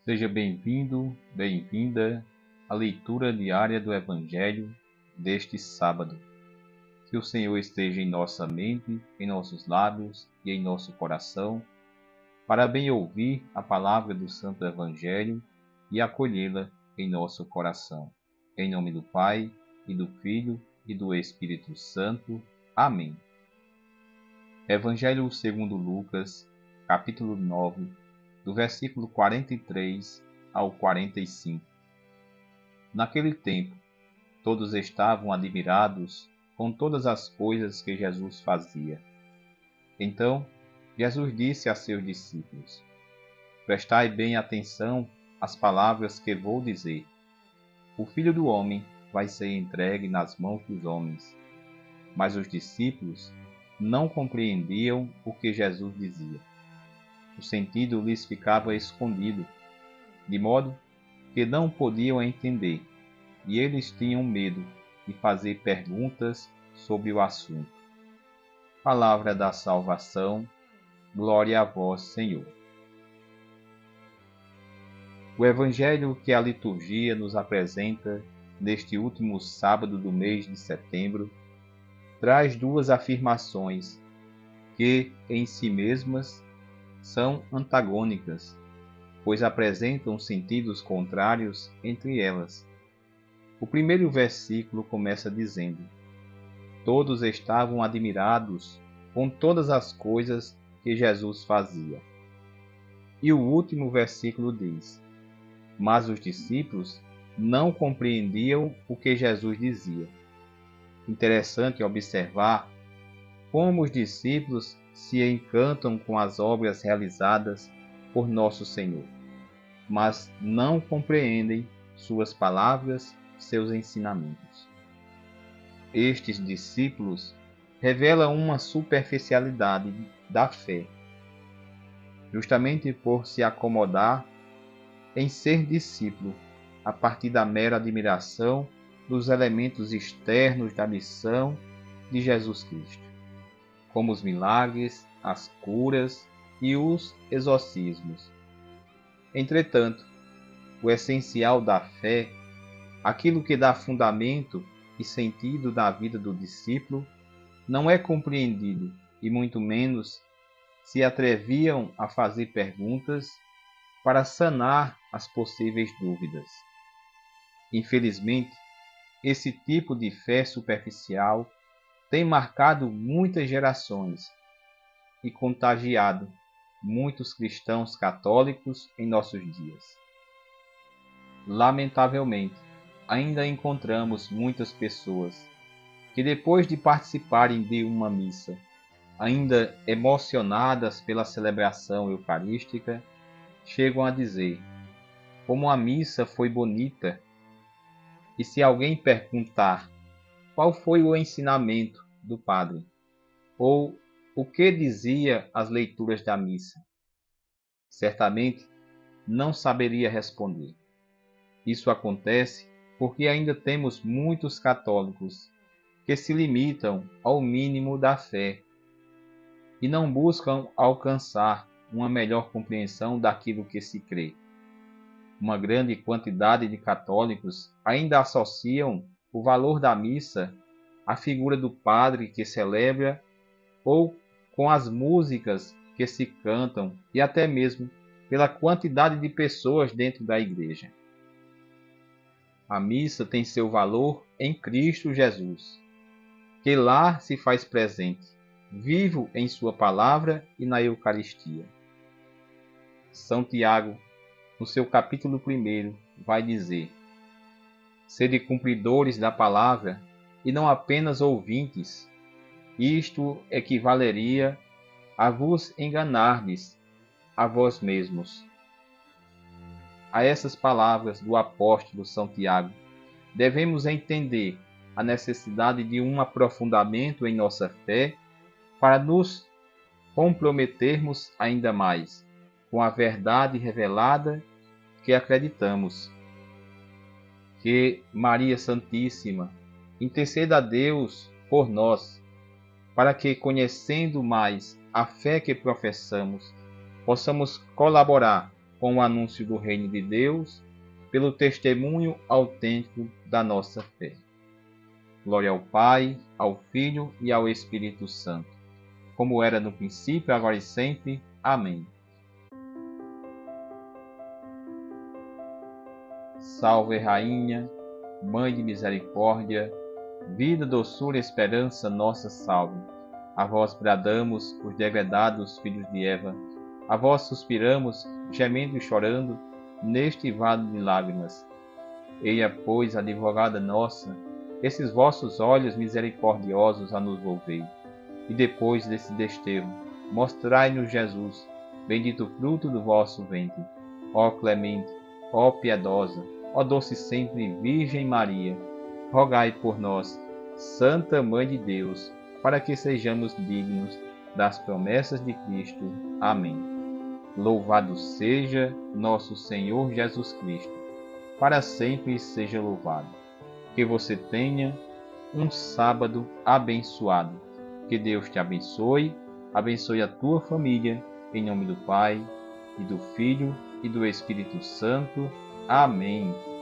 Seja bem-vindo, bem-vinda à leitura diária do Evangelho deste sábado. Que o Senhor esteja em nossa mente, em nossos lábios e em nosso coração, para bem ouvir a palavra do Santo Evangelho e acolhê-la em nosso coração. Em nome do Pai, e do Filho, e do Espírito Santo. Amém. Evangelho segundo Lucas, capítulo 9, do versículo 43 ao 45. Naquele tempo, todos estavam admirados com todas as coisas que Jesus fazia. Então, Jesus disse a seus discípulos: Prestai bem atenção às palavras que vou dizer. O Filho do Homem vai ser entregue nas mãos dos homens. Mas os discípulos não compreendiam o que Jesus dizia. O sentido lhes ficava escondido, de modo que não podiam entender, e eles tinham medo de fazer perguntas sobre o assunto. Palavra da salvação, glória a vós, Senhor. O Evangelho que a liturgia nos apresenta neste último sábado do mês de setembro traz duas afirmações que, em si mesmas, são antagônicas, pois apresentam sentidos contrários entre elas. O primeiro versículo começa dizendo: Todos estavam admirados com todas as coisas que Jesus fazia. E o último versículo diz: Mas os discípulos não compreendiam o que Jesus dizia. Interessante observar como os discípulos se encantam com as obras realizadas por nosso Senhor, mas não compreendem suas palavras, seus ensinamentos. Estes discípulos revelam uma superficialidade da fé, justamente por se acomodar em ser discípulo a partir da mera admiração dos elementos externos da missão de Jesus Cristo, como os milagres, as curas e os exorcismos. Entretanto, o essencial da fé, aquilo que dá fundamento e sentido na vida do discípulo, não é compreendido e muito menos se atreviam a fazer perguntas para sanar as possíveis dúvidas. Infelizmente, esse tipo de fé superficial tem marcado muitas gerações e contagiado muitos cristãos católicos em nossos dias. Lamentavelmente, ainda encontramos muitas pessoas que, depois de participarem de uma missa, ainda emocionadas pela celebração eucarística, chegam a dizer: como a missa foi bonita. E se alguém perguntar qual foi o ensinamento do padre, ou o que dizia as leituras da missa, certamente não saberia responder. Isso acontece porque ainda temos muitos católicos que se limitam ao mínimo da fé e não buscam alcançar uma melhor compreensão daquilo que se crê. Uma grande quantidade de católicos ainda associam o valor da missa à figura do padre que celebra ou com as músicas que se cantam e até mesmo pela quantidade de pessoas dentro da igreja. A missa tem seu valor em Cristo Jesus, que lá se faz presente, vivo em sua palavra e na Eucaristia. São Tiago, no seu capítulo 1, vai dizer: Sede cumpridores da palavra e não apenas ouvintes. Isto equivaleria a vos enganardes a vós mesmos. A essas palavras do apóstolo São Tiago, devemos entender a necessidade de um aprofundamento em nossa fé para nos comprometermos ainda mais com a verdade revelada que acreditamos. Que Maria Santíssima interceda a Deus por nós, para que, conhecendo mais a fé que professamos, possamos colaborar com o anúncio do reino de Deus, pelo testemunho autêntico da nossa fé. Glória ao Pai, ao Filho e ao Espírito Santo, como era no princípio, agora e sempre. Amém. Salve, Rainha, Mãe de misericórdia, vida, doçura e esperança, nossa salve. A vós bradamos, os degredados filhos de Eva, a vós suspiramos, gemendo e chorando, neste vale de lágrimas. Eia, pois, advogada nossa, esses vossos olhos misericordiosos a nos volvei, e depois desse desterro, mostrai-nos Jesus, bendito fruto do vosso ventre. Ó clemente, ó piedosa, ó doce sempre Virgem Maria, rogai por nós, Santa Mãe de Deus, para que sejamos dignos das promessas de Cristo. Amém. Louvado seja nosso Senhor Jesus Cristo, para sempre seja louvado. Que você tenha um sábado abençoado. Que Deus te abençoe, abençoe a tua família, em nome do Pai, e do Filho, e do Espírito Santo. Amém.